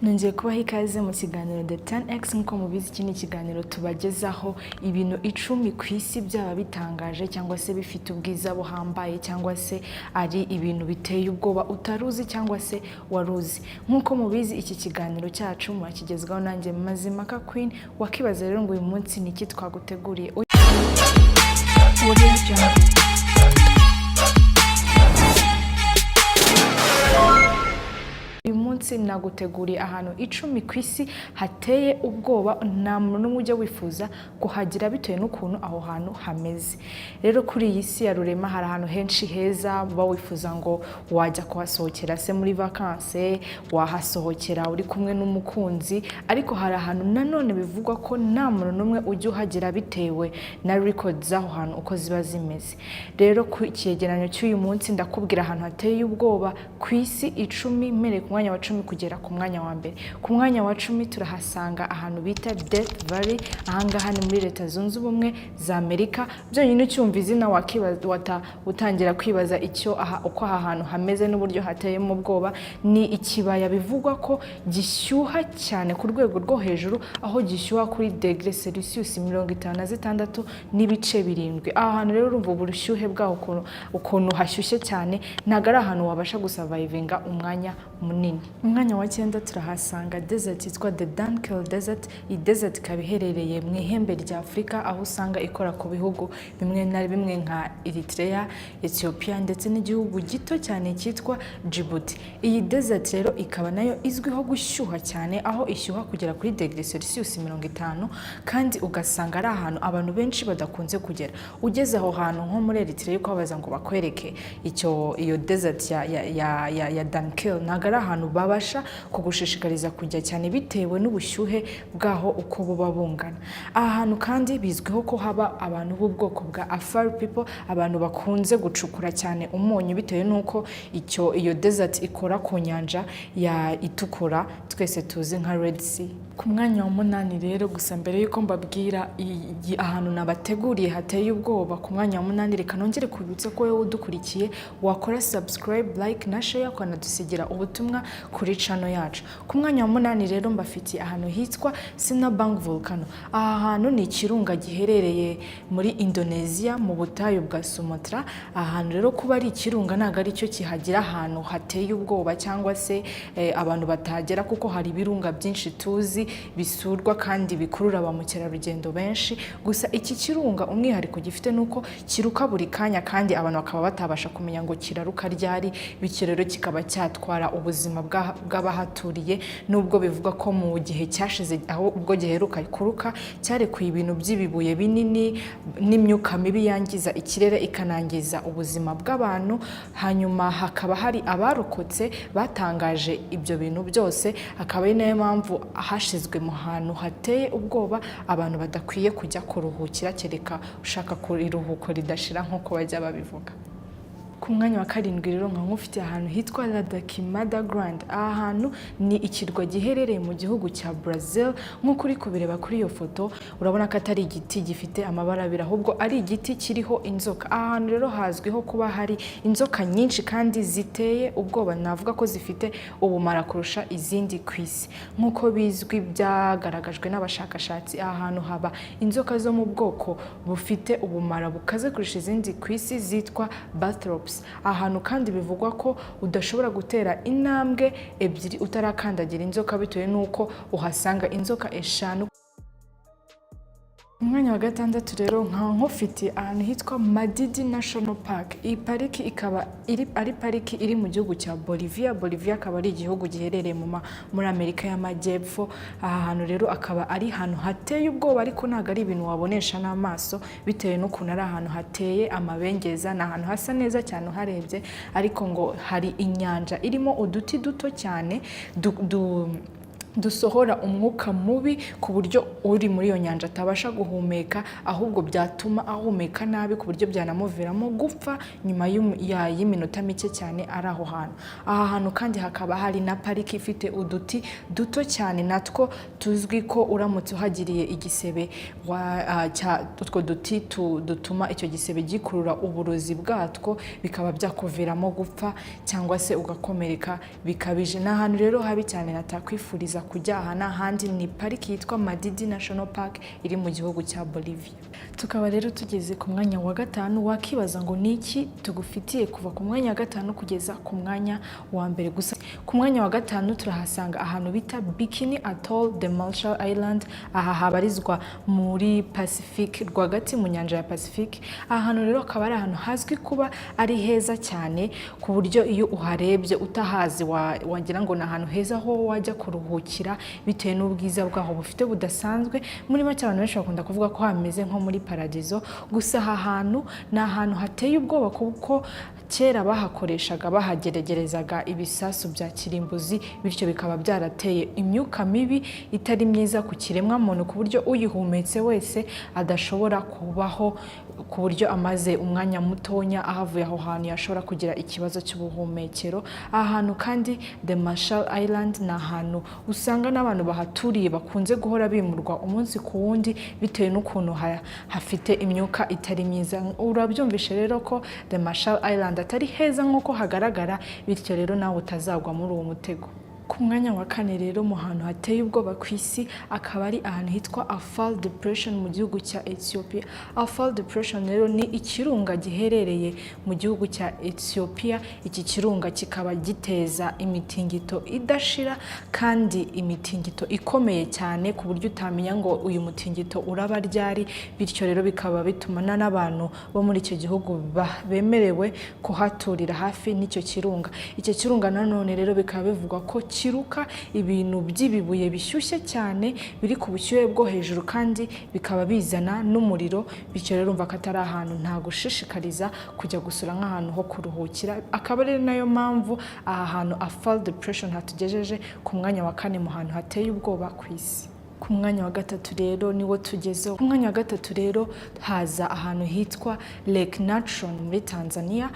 Nongeye kubaha ikaze mu kiganiro The 10X nk'uko mubizi iki ni ikiganiro tubagezaho ibintu 10 ku isi byaba bitangaje cyangwa se bifite ubwiza buhambaye cyangwa se ari ibintu biteye ubwoba utaruzi cyangwa se waruzi. Nk'uko mubizi iki kiganiro cyacu murakigezwaho nanjye Mazimaka Queen. Wakibaza rero ngo uyu munsi ni iki twaguteguriye? Uyu munsi naguteguriye ahantu 10 ku isi hateye ubwoba nta muntu ujya wifuza kuhagira bitewe n'ukuntu aho hantu hameze. Rero kuri iyi si ya rurema hari ahantu henshi heza uba wifuza ngo wajya kuhasohokera se muri vacances, wahasohokera uri kumwe n'umukunzi, ariko hari ahantu nanone bivugwa ko nta muntu n'umwe ujya uhagira bitewe na records aho hantu uko ziba zimeze. Rero ku cyegeranyo cy'uyu munsi ndakubwira ahantu hateye ubwoba ku isi 10 mere ku mwanya wa 10 kugera ku mwanya wa mbere. Ku mwanya wa 10 turahasanga ahantu bita Death Valley, ahangaha ni muri Leta Zunze Ubumwe za Amerika. Byonyine cyumva izina wakibaza utangira kwibaza uko aha hantu hameze n'uburyo hateye mu bwoba. Ni ikibaya bivugwa ko gishyuha cyane ku rwego rwo hejuru, aho gishyuha kuri degree Celsius 56 n'ibice 7. Aha hantu rero urumva ubushyuhe bwaho ukuntu hashyushye cyane, ntago ari ahantu wabasha gusurvivinga umwanya munini. Umwanya wa 9 turahasanga desert yitwa The Danakil Desert. Iyi desert ikaba iherereye mu ihembe rya Afurika, aho usanga ikora ku bihugu bimwe na bimwe nka Eritrea, Ethiopia ndetse n'igihugu gito cyane cyitwa Djibouti. Iyi desert rero ikaba nayo izwiho gushyuha cyane, aho ishyuha kugera kuri degree Celsius 50, kandi ugasanga ari ahantu abantu benshi badakunze kugera. Ugeze aho hantu nko muri Eritrea uko babaza ngo bakwereke iyo desert ya Danakil, ntago ari ahantu babasha kugushishikariza kujya cyane bitewe n'ubushyuhe bwaho uko buba bungana. Aha hantu kandi bizwiho ko haba abantu b'ubwoko bwa Afar people, abantu bakunze gucukura cyane umunyu bitewe n'uko iyo desert ikora ku nyanja ya itukura twese tuzi nka Red Sea. Ku mwanya wa 8 rero, gusa mbere yuko mbabwira ahantu nabateguriye hateye ubwoba, ku mwanya wa 8 reka nongere kubitsa ko wowe udukurikiye wakora subscribe, like na share ukanadusigira ubutumwa kuri channel yacu. Ku mwanya wa 8 rero mbafitiye ahantu hitwa Sinabang Volcano. Aha hantu ni ikirunga giherereye muri Indonesia mu butayu bwa Sumatra. Aha hantu rero kuba ari ikirunga ntago ari cyo kihagira ahantu hateye ubwoba cyangwa se abantu batagera, kuko hari ibirunga byinshi tuzi bisurwa kandi bikurura ba mukerarugendo benshi. Gusa iki kirunga umwihariko gifite nuko kiruka buri kanya kandi abantu bakaba batabasha kumenya ngo kiraruka ryari, bityo rero kikaba cyatwara ubuzima bw'abahaturiye. Nubwo bivuga ko mu gihe cyashize aho ubwo giheruka kuruka cyarekuye ibintu by'ibibuye binini n'imyuka mibi yangiza ikirere ikanangiza ubuzima bw'abantu. Hanyuma hakaba hari abarokotse batangaje ibyo bintu byose, akaba ari nayo mpamvu hashizwe mu hantu hateye ubwoba abantu badakwiye kujya kuruhukira, kereka ushaka kuriruhuko ridashira nk'uko bajya babivuga. Ku mwanya wa 7 rero nkufite ahantu hitwa Ladakimada Grande. Aha hantu ni ikirwa giherereye mu gihugu cya Brazil. Nk'uko uri kubireba kuri iyo foto urabona ko atari igiti gifite amabara abiri, ahubwo ari igiti kiriho inzoka. Aha hantu rero hazwiho kuba hari inzoka nyinshi kandi ziteye ubwoba, navuga ko zifite ubumara kurusha izindi ku isi. Nk'uko bizwi byagaragajwe n'abashakashatsi, aha hantu haba inzoka zo mu bwoko bufite ubumara bukaze kurusha izindi ku isi zitwa Bathrops. Ahantu kandi bivugwa ko udashobora gutera intambwe 2 utarakandagira inzoka bitewe n'uko uhasanga inzoka 5. Umwanya wa 6 rero nkufite ahantu hitwa Madidi National Park. Iyi pariki ikaba ari pariki iri mu gihugu cya Bolivia. Bolivia akaba ari igihugu giherereye muri Amerika y'Amajyepfo. Aha hantu rero akaba ari ahantu hateye ubwoba, ariko ntago ari ibintu wabonesha n'amaso bitewe n'ukuntu ari ahantu hateye amabengeza. Ni ahantu hasa neza cyane uharebye, ariko ngo hari inyanja irimo uduti duto cyane dusohora umwuka mubi ku buryo uri muri iyo nyanja atabasha guhumeka, ahubwo byatuma ahumeka nabi ku buryo byanamuviramo gupfa nyuma y'iminota mike cyane ari aho hantu. Aha hantu kandi hakaba hari na pariki ifite uduti duto cyane natwo tuzwi ko uramutse uhagiriye igisebe utwo duti dutuma icyo gisebe gikurura uburozi bwatwo bikaba byakuviramo gupfa cyangwa se ugakomereka bikabije. Ni ahantu rero habi cyane natakwifuriza kujya. Aha n'ahandi ni pariki yitwa Madidi National Park iri mu gihugu cya Bolivia. Tukaba rero tugeze ku mwanya wa 5. Wakibaza ngo niki tugufitiye kuva ku mwanya wa 5 kugeza ku mwanya wa mbere. Gusa ku mwanya wa 5 turahasanga ahantu bita Bikini Atoll de Marshall Island. Aha habarizwa muri Pacific, rwagati mu nyanja ya Pacific. Aha hantu rero akaba ari ahantu hazwi kuba ari heza cyane ku buryo iyo uharebye utahazi wagira ngo ni ahantu heza ho wajya kuruhukira bitewe n'ubwiza bwaho bufite budasanzwe. Muri make abantu benshi bakunda kuvuga ko hameze nko muri paradizo. Gusa aha hantu ni ahantu hateye ubwoba kuko kera bahakoreshaga bahageragerezaga ibisasu bya kirimbuzi, bityo bikaba byarateye imyuka mibi itari myiza ku kiremwa muntu ku buryo uyihumetse wese adashobora kubaho, ku buryo amaze umwanya mutonya ahavuye aho hantu yashobora kugira ikibazo cy'ubuhumekero. Aha hantu kandi The Marshall Island ni ahantu usanga n'abantu bahaturiye bakunze guhora bimurwa umunsi ku wundi bitewe n'ukuntu hafite imyuka itari myiza. Urabyumvishe rero ko The Marshall Island atari heza nk'uko hagaragara, bityo rero nawe utazagwa muri uwo mutego. Ku mwanya wa 4 rero mu hantu hateye ubwoba ku isi akaba ari ahantu hitwa Afar Depression mu gihugu cya Ethiopia. Afar Depression rero ni ikirunga giherereye mu gihugu cya Ethiopia. Iki kirunga kikaba giteza imitingito idashira kandi imitingito ikomeye cyane ku buryo utamenya ngo uyu mutingito uraba ryari, bityo rero bikaba bituma n'abantu bo muri icyo gihugu bemerewe kuhaturira hafi n'icyo kirunga. Icyo kirunga nanone rero bikaba bivugwa ko kiruka ibintu by'ibibuye bishyushye cyane biri ku bushyuhe bwo hejuru kandi bikaba bizana n'umuriro, bityo rero umva ko atari ahantu nta gushishikariza kujya gusura nk'ahantu ho kuruhukira. Akaba ari nayo mpamvu aha hantu Afar Depression hatugejeje ku mwanya wa 4 mu hantu hateye ubwoba ku isi. Ku mwanya wa 3 rero niwo tugezeho. Ku mwanya wa 3 rero haza ahantu hitwa Lake Natron muri Tanzania.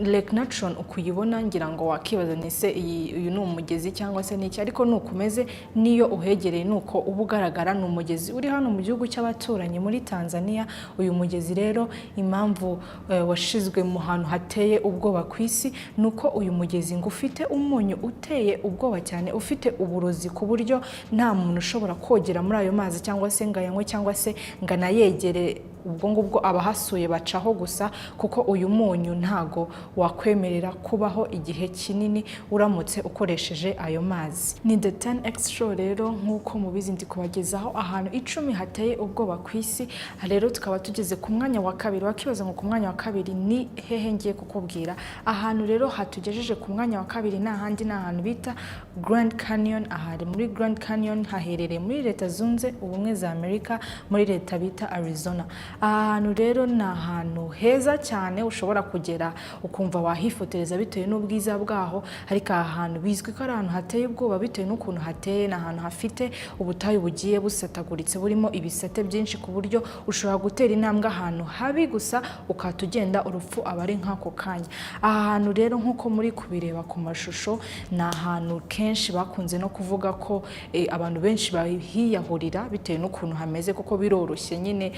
Lake Natron ukuyibona ngira ngo wakibaza nese uyu ni umugezi cyangwa se niki, ariko nukumeze niyo uhegereye nuko ubugaragara ni umugezi uri hano mu gihugu cy'abaturanyi muri Tanzania. Uyu mugezi rero impamvu washizwe mu hantu hateye ubwoba ku isi nuko uyu mugezi ngo ufite umunyu uteye ubwoba cyane, ufite uburozi ku buryo nta muntu ushobora kogera muri ayo mazi cyangwa se ngayanywe cyangwa se nganayegere. Ubwo ngubwo abahasuye bacaho gusa kuko uyu munyu ntago wakwemerera kubaho igihe kinini uramutse ukoresheje ayo mazi. Ni The 10X Show rero nk'uko mubizi ndi kubagezaho ahantu 10 hateye ubwoba ku isi. Rero tukaba tugeze ku mwanya wa 2. Wakibaza ngo ku mwanya wa 2 ni hehe ngiye kukubwira. Ahantu rero hatugejeje ku mwanya wa 2 n'ahandi n'ahantu bita Grand Canyon. Ahari muri Grand Canyon haherereye muri Leta Zunze Ubumwe za Amerika muri leta bita Arizona. Ahantu rero ni ahantu heza cyane ushobora kugera ukumva wahifotereza bitewe n'ubwiza bwaho, ariko ahantu bizwi ko ari ahantu hateye ubwoba bitewe n'ukuntu hateye. Ni ahantu hafite ubutayu bugiye busataguritse burimo ibisate byinshi ku buryo ushobora gutera intambwe ahantu habi gusa ukatugenda urupfu abari nk'ako kanya. Aha hantu rero nk'uko muri kubireba ku mashusho ni ahantu kenshi bakunze no kuvuga ko abantu benshi bahiyahurira bitewe n'ukuntu hameze, kuko biroroshye nyine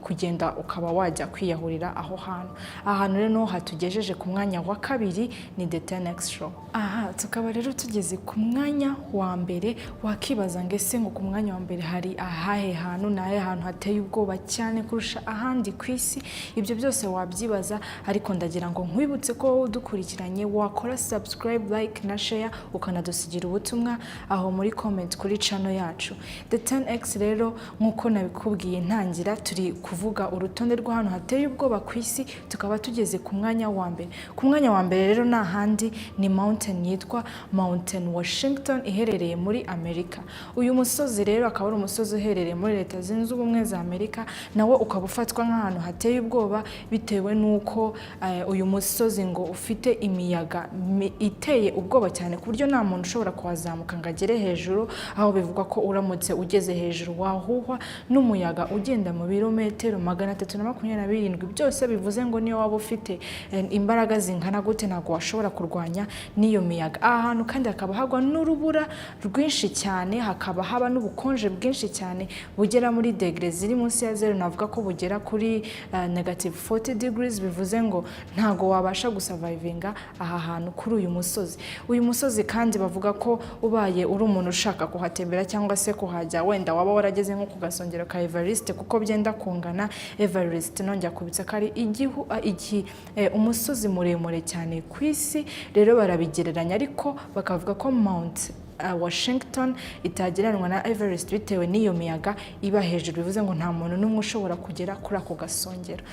kugenda ukaba wajya kwiyahurira aho hantu. Ahantu rero hatugejeje ku mwanya wa 2 ni The 10X Show. Aha tukaba rero tugeze ku mwanya wa 1. Wakibaza ngese ngo ku mwanya wa 1 hari ahahe hantu nahe hantu hateye ubwoba cyane kurusha ahandi ku isi. Ibyo byose wabyibaza, ariko ndagira ngo nkwibutse ko udukurikiranye wakora subscribe, like na share ukanadusigira ubutumwa aho muri comment kuri channel yacu. The 10X rero nkuko nabikubwiye ntangira turi turi kuvuga urutonde rw'ahantu hateye ubwoba ku isi, tukaba tugeze ku mwanya wa mbere. Ku mwanya wa mbere rero nta handi ni mountain yitwa Mountain Washington iherereye muri Amerika. Uyu musozi rero akaba ari umusozi uherereye muri Leta Zunze Ubumwe za Amerika, nawo ukaba ufatwa nk'ahantu hateye ubwoba bitewe n'uko uyu musozi ngo ufite imiyaga iteye ubwoba cyane ku buryo nta muntu ushobora kuhazamuka ngo agere hejuru, aho bivugwa ko uramutse ugeze hejuru wahuhwa n'umuyaga ugenda mu birometero 327. Byose bivuze ngo niyo waba ufite imbaraga zingana gute ntabwo washobora kurwanya n'iyo miyaga. Aha hantu kandi hakaba hagwa n'urubura rwinshi cyane, hakaba haba n'ubukonje bwinshi cyane bugera muri degre ziri munsi ya zero, navuga ko bugera kuri -40 degrees. Bivuze ngo ntago wabasha gusurvivinga aha hantu kuri uyu musozi. Uyu musozi kandi bavuga ko ubaye uri umuntu ushaka kuhatembera cyangwa se kuhajya, wenda waba warageze nko ku gasongero ka Everest kuko byenda kungana. Everest nongera kubitsa kari umusozi muremure cyane ku isi, rero barabigereranya ariko bakavuga ko Mount Washington itagereranwa na Everest bitewe n'iyo miyaga iba hejuru. Bivuze ngo nta muntu n'umwe ushobora kugera kuri ako gasongero.